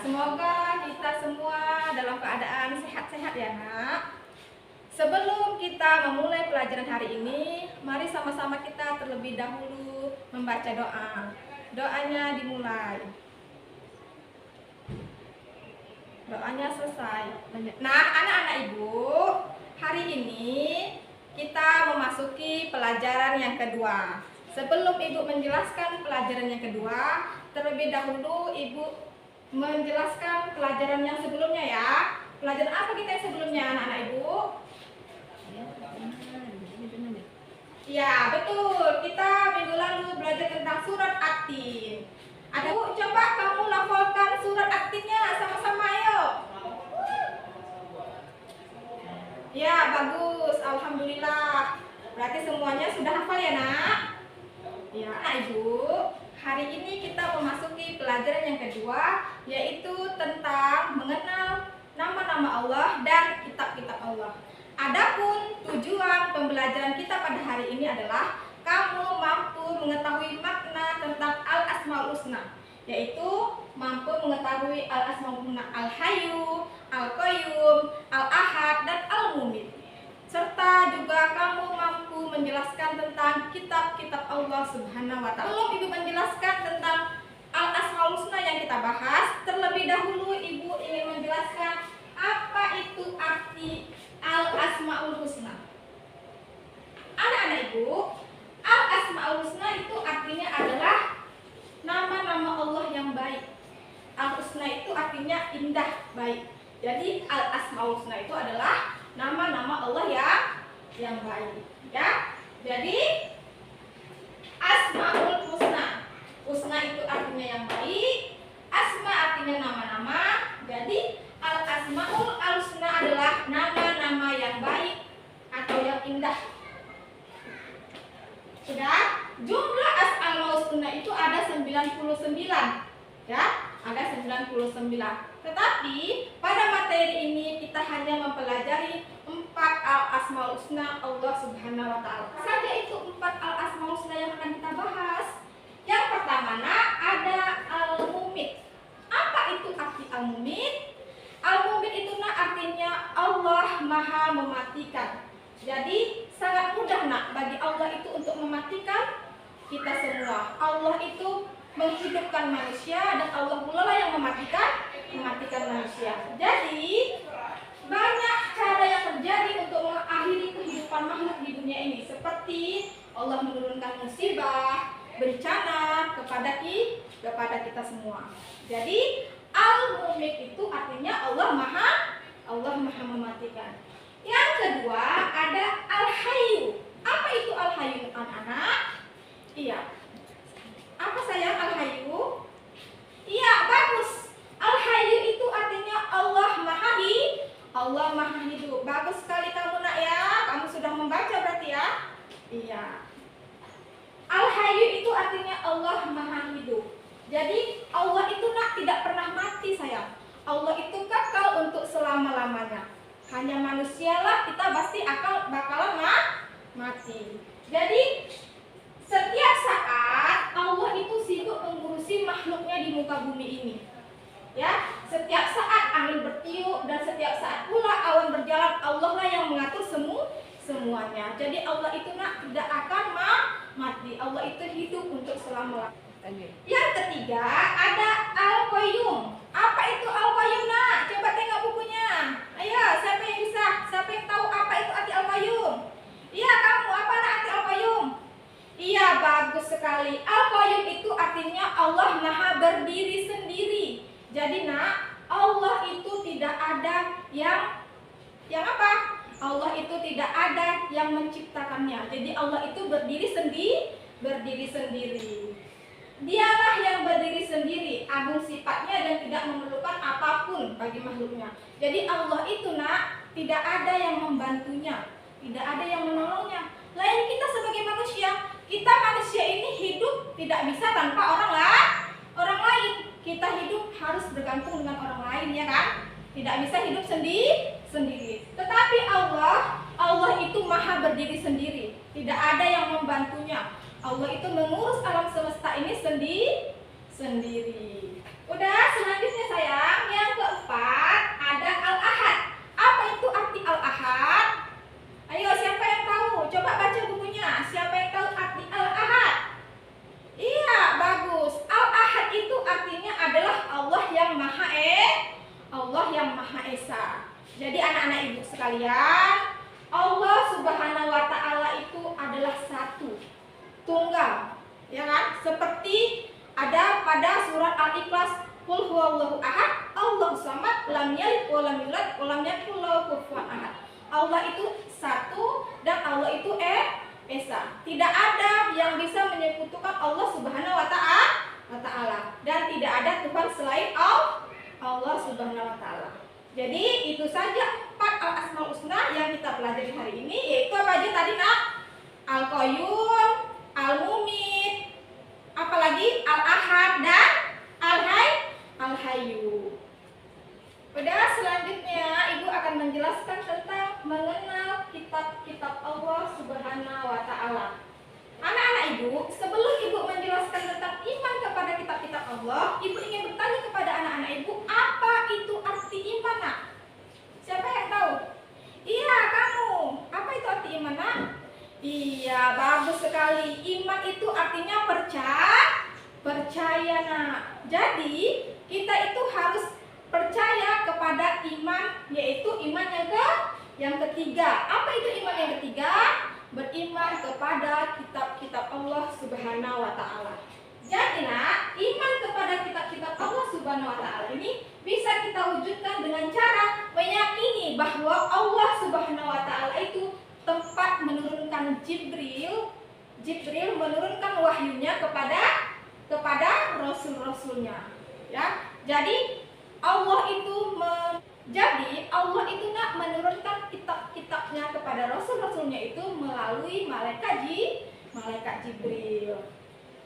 semoga kita semua dalam keadaan sehat-sehat ya nak. Sebelum kita memulai pelajaran hari ini, mari sama-sama kita terlebih dahulu membaca doa. Doanya dimulai. Doanya selesai. Nah, anak-anak ibu, hari ini kita memasuki pelajaran yang kedua. Sebelum ibu menjelaskan pelajaran yang kedua, terlebih dahulu ibu menjelaskan pelajaran yang sebelumnya ya. Pelajaran apa kita yang sebelumnya anak-anak ibu? Ya betul, kita minggu lalu belajar tentang surat At-Tin. Ada bu, coba kamu lafalkan surat At-Tinnya sama-sama ayo. Ya bagus, alhamdulillah. Berarti semuanya sudah hafal ya nak? Ya ibu, hari ini kita memasuki pelajaran yang kedua, yaitu tentang mengenal nama-nama Allah dan kitab-kitab Allah. Adapun tujuan pembelajaran kita pada hari ini adalah kamu mampu mengetahui makna tentang Al-Asmaul Husna, yaitu mampu mengetahui Al-Asmaul Husna Al-Hayyu, Al-Qayyum, Al-Ahad, dan Al-Mumit. Serta juga kamu mampu menjelaskan tentang kitab-kitab Allah Subhanahu wa Ta'ala. Sebelum ibu menjelaskan tentang Al-Asmaul Husna yang kita bahas, terlebih dahulu ibu ingin menjelaskan apa itu arti Al-Asmaul Husna. Anak-anak ibu, Al-Asmaul Husna itu artinya adalah nama-nama Allah yang baik. Al-Husna itu artinya indah, baik. Jadi Al-Asmaul Husna itu adalah nama-nama Allah yang baik. Ya. Jadi Asmaul Husna. Husna itu artinya yang baik, Asma artinya nama-nama. Jadi Al-Asmaul Husna adalah nama-nama yang baik atau yang indah. Sudah? Jumlah Asmaul Husna itu ada 99. Ya, ada 99. Tetapi pada materi ini kita hanya mempelajari 4 Al-Asmaul Husna Allah Subhanahu wa Ta'ala. Saja itu 4 Al-Asmaul Husna yang akan kita bahas. Yang pertama nak, ada Al-Mumit. Apa itu arti Al-Mumit? Al-Mumit itu nak artinya Allah Maha mematikan. Jadi sangat mudah nak bagi Allah itu untuk mematikan kita semua. Allah itu menghidupkan manusia dan Allah pula lah yang mematikan manusia. Jadi banyak cara yang terjadi untuk mengakhiri kehidupan makhluk di dunia ini, seperti Allah menurunkan musibah, bencana kepada kita semua. Jadi Al-Mumit itu artinya Allah Maha mematikan. Yang kedua ada Al-Hayyu. Apa itu Al-Hayyu anak-anak? Iya. Apa sayang Al-Hayyu? Iya, bagus. Al-Hayyu itu artinya Allah Maha hidup. Bagus sekali kamu nak ya. Kamu sudah membaca berarti ya? Iya. Al-Hayyu itu artinya Allah Maha hidup. Jadi Allah itu nak tidak pernah mati sayang. Allah itu kekal untuk selama-lamanya. Hanya manusialah kita pasti bakalan mati. Jadi setiap saat Allah itu sibuk mengurusi makhluknya di muka bumi ini. Ya, setiap saat angin bertiup dan setiap saat pula awan berjalan, Allah lah yang mengatur semuanya. Jadi Allah itu nak tidak akan mati. Allah itu hidup untuk selama-lamanya. Yang ketiga ada Al-Qayyum. Apa itu Al-Qayyum nak? Coba tengok bukunya. Ayo, siapa yang bisa? Siapa yang tahu apa itu arti Al-Qayyum? Iya, kamu apa nak arti Al-Qayyum? Iya, bagus sekali. Al-Qayyum itu artinya Allah Maha berdiri sendiri. Jadi nak, Allah itu tidak ada yang apa? Allah itu tidak ada yang menciptakannya. Jadi Allah itu berdiri sendiri. Dialah yang berdiri sendiri, agung sifatnya dan tidak memerlukan apapun bagi makhluknya. Jadi Allah itu nak, tidak ada yang membantunya, tidak ada yang menolongnya. Lain kita sebagai manusia, kita manusia ini hidup tidak bisa tanpa orang lain. Kita hidup harus bergantung dengan orang lain ya kan? Tidak bisa hidup sendiri. Tetapi Allah itu maha berdiri sendiri, tidak ada yang membantunya. Allah itu mengurus alam semesta ini sendiri. Udah, selanjutnya sayang, yang keempat ada Al-Ahad. Apa itu arti Al-Ahad? Ayo, siapa yang tahu? Coba baca bukunya. Siapa yang tahu arti Al-Ahad? Iya, bagus. Al-Ahad itu artinya adalah Allah yang Allah yang Maha Esa. Jadi anak-anak ibu sekalian, Allah Subhanahu wa Ta'ala itu adalah satu, tunggal, ya kan? Seperti ada pada surat Al-Ikhlas, Qul huwallahu ahad, Allahu samad, lam yalid wa lam yulad wa lam yakul lahu kufuwan ahad. Allah itu satu dan Allah itu Esa. Tidak ada yang bisa menyekutukan Allah Subhanahu wa Ta'ala dan tidak ada Tuhan selain Allah Subhanahu wa Ta'ala. Jadi itu saja 4 al-asmaul husna yang kita pelajari hari ini, yaitu apa aja tadi nak? Al-Qayyum, Al-Mumit, apalagi Al-Ahad dan Al-Hayyu. Udah, selanjutnya ibu akan menjelaskan tentang mengenal kitab-kitab Allah Subhanahu wa Ta'ala. Anak-anak ibu, sebelum ibu menjelaskan tentang iman kepada kitab-kitab Allah, ibu ingin bertanya kepada anak-anak ibu, apa itu arti iman nak? Siapa yang tahu? Iya, kamu. Apa itu arti iman nak? Iya, bagus sekali. Iman itu artinya percaya nak. Jadi kita itu harus percaya kepada iman, yaitu iman yang ketiga. Apa itu iman yang ketiga? Beriman kepada kitab-kitab Allah Subhanahu wa Ta'ala. Jadi nak, iman kepada kitab-kitab Allah Subhanahu wa Ta'ala ini bisa kita wujudkan dengan cara meyakini bahwa Allah Subhanahu wa Ta'ala itu tempat menurunkan Jibril menurunkan wahyunya kepada rasul-rasulnya, ya. Jadi Allah itu nak menurunkan kitab-kitabnya kepada rasul-rasulnya itu melalui malaikat Jibril.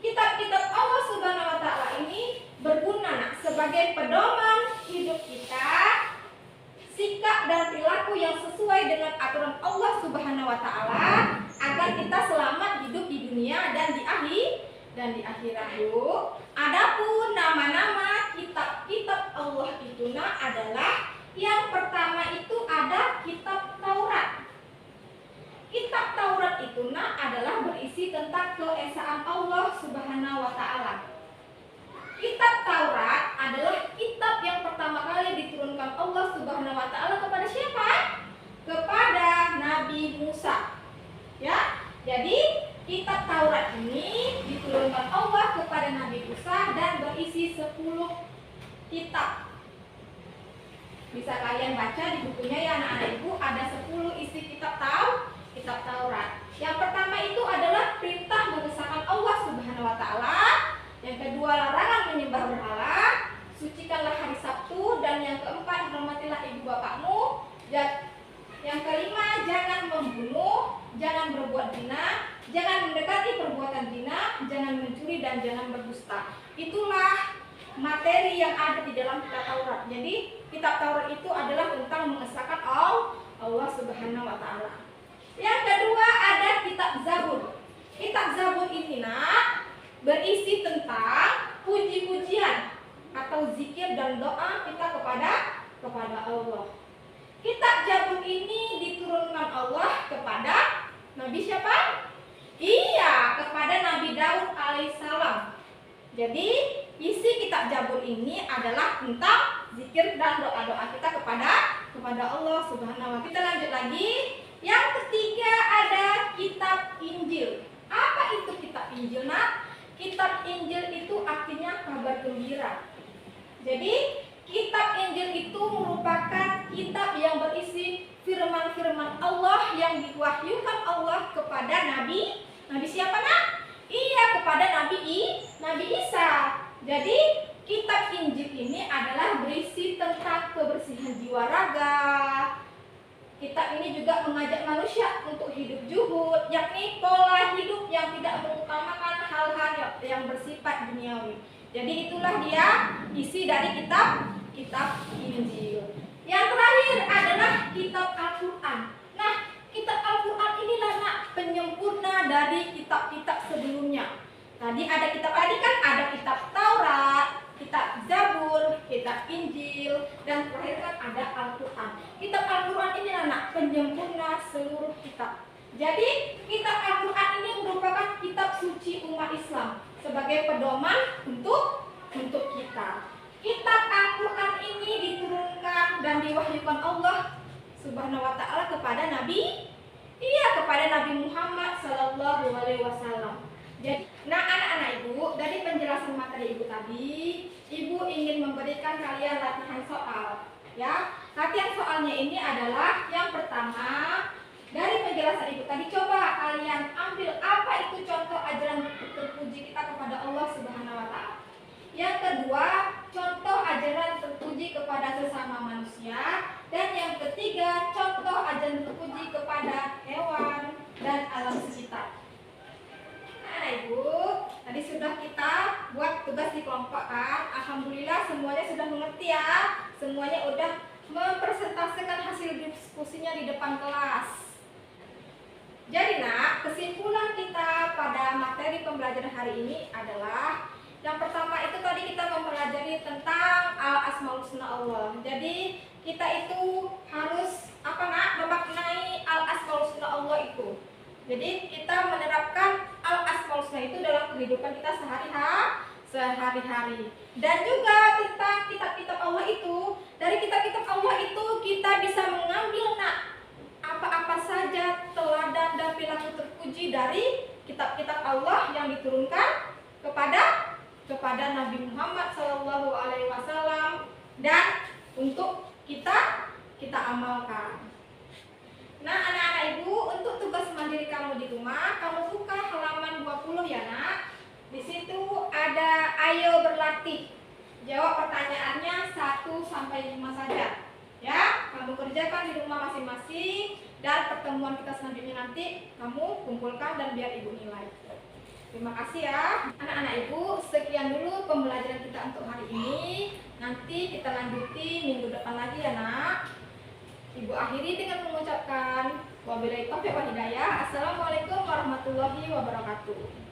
Kitab-kitab Allah Subhanahu wa Ta'ala ini berguna nak sebagai pedoman hidup kita, sikap dan perilaku yang sesuai dengan aturan Allah Subhanahu wa Ta'ala agar kita selamat hidup di dunia dan di akhirat. Adapun nama-nama kitab-kitab Allah itu adalah yang pertama itu ada kitab Taurat. Kitab Taurat itu adalah berisi tentang keesaan Allah Subhanahu wa Ta'ala. Kitab Taurat adalah kitab yang pertama kali diturunkan Allah Subhanahu wa Ta'ala kepada siapa? Kepada Nabi Musa. Ya. Jadi kitab Taurat ini diturunkan Allah kepada Nabi Musa dan berisi 10 kitab. Bisa kalian baca di bukunya ya anak-anak ibu, ada 10 isi kitab Taurat. Yang pertama itu adalah perintah mengesahkan Allah Subhanahu wa Ta'ala. Yang kedua, larangan menyembah berhala, sucikanlah hari Sabtu, dan yang keempat, hormatilah ibu bapakmu. Yang kelima, jangan membunuh, jangan berbuat zina, jangan mendekati perbuatan zina, jangan mencuri dan jangan berdusta. Itulah materi yang ada di dalam kitab Taurat. Jadi kitab Taurat itu adalah tentang mengesahkan Allah Subhanahu wa Ta'ala. Yang kedua ada kitab Zabur. Kitab Zabur ini berisi tentang puji-pujian atau zikir dan doa kita kepada Allah. Kitab Zabur ini diturunkan Allah kepada Nabi siapa? Iya, kepada Nabi Daud alaihissalam. Jadi isi kitab Zabur ini adalah tentang zikir dan doa-doa kita kepada Allah Subhanahu wa Ta'ala. Kita lanjut lagi. Yang ketiga ada kitab Injil. Apa itu kitab Injil nak? Kitab Injil itu artinya kabar gembira. Jadi kitab Injil itu merupakan kitab yang berisi firman-firman Allah yang diwahyukan Allah kepada Nabi siapa nak? Iya, kepada Nabi Isa. Jadi kitab Injil ini adalah berisi tentang kebersihan jiwa raga. Kitab ini juga mengajak manusia untuk hidup zuhud, yakni pola hidup yang tidak mengutamakan hal-hal yang bersifat duniawi. Jadi itulah dia isi dari kitab Injil. Yang terakhir adalah kitab Al-Quran. Nah, kitab Al-Quran inilah penyempurna dari kitab-kitab sebelumnya. Tadi kan ada kitab Taurat, kitab Zabur, kitab Injil, dan terakhir kan ada Al-Quran. Kitab Al-Quran ini anak penyempurna seluruh kitab. Jadi kitab Al-Quran ini merupakan kitab suci umat Islam sebagai pedoman untuk kita. Kitab Al-Quran ini diturunkan dan diwahyukan Allah Subhanahu wa Ta'ala kepada kepada Nabi Muhammad Sallallahu Alaihi Wasallam. Jadi, nah anak-anak ibu, dari penjelasan materi ibu tadi, ibu ingin memberikan kalian latihan soal. Ya, latihan soalnya ini adalah yang pertama, dari penjelasan ibu tadi, coba kalian ambil apa itu contoh ajaran terpuji kita kepada Allah Subhanahu Wa Ta'ala. Yang kedua, contoh ajaran terpuji kepada sesama manusia. Dan yang ketiga, contoh ajaran terpuji kepada hewan dan alam sekitar. Nah, ibu, tadi sudah kita buat tugas di kelompok kan. Alhamdulillah semuanya sudah mengerti ya. Semuanya udah mempresentasikan hasil diskusinya di depan kelas. Jadi nak, kesimpulan kita pada materi pembelajaran hari ini adalah yang pertama itu tadi kita mempelajari tentang al-asmaul husna Allah. Jadi kita itu harus memaknai al-asmaul husna Allah itu. Jadi kita menerapkan al-asmaul husna itu dalam kehidupan kita sehari-hari. Dan juga tentang kitab-kitab Allah itu, dari kitab-kitab Allah itu kita bisa mengambil apa-apa saja teladan dan perilaku terpuji dari kitab-kitab Allah yang diturunkan kepada Nabi Muhammad Sallallahu Alaihi Wasallam dan untuk kita amalkan. Nah anak-anak ibu, untuk tugas mandiri kamu di rumah, kamu buka halaman 20 ya nak. Di situ ada ayo berlatih. Jawab pertanyaannya 1 sampai 5 saja. Ya, kamu kerjakan di rumah masing-masing dan pertemuan kita selanjutnya nanti kamu kumpulkan dan biar ibu nilai. Terima kasih ya anak-anak ibu. Sekian dulu pembelajaran kita untuk hari ini. Nanti kita lanjuti minggu depan lagi ya nak. Ibu akhiri dengan mengucapkan wabillahi taufiq wal hidayah. Assalamualaikum warahmatullahi wabarakatuh.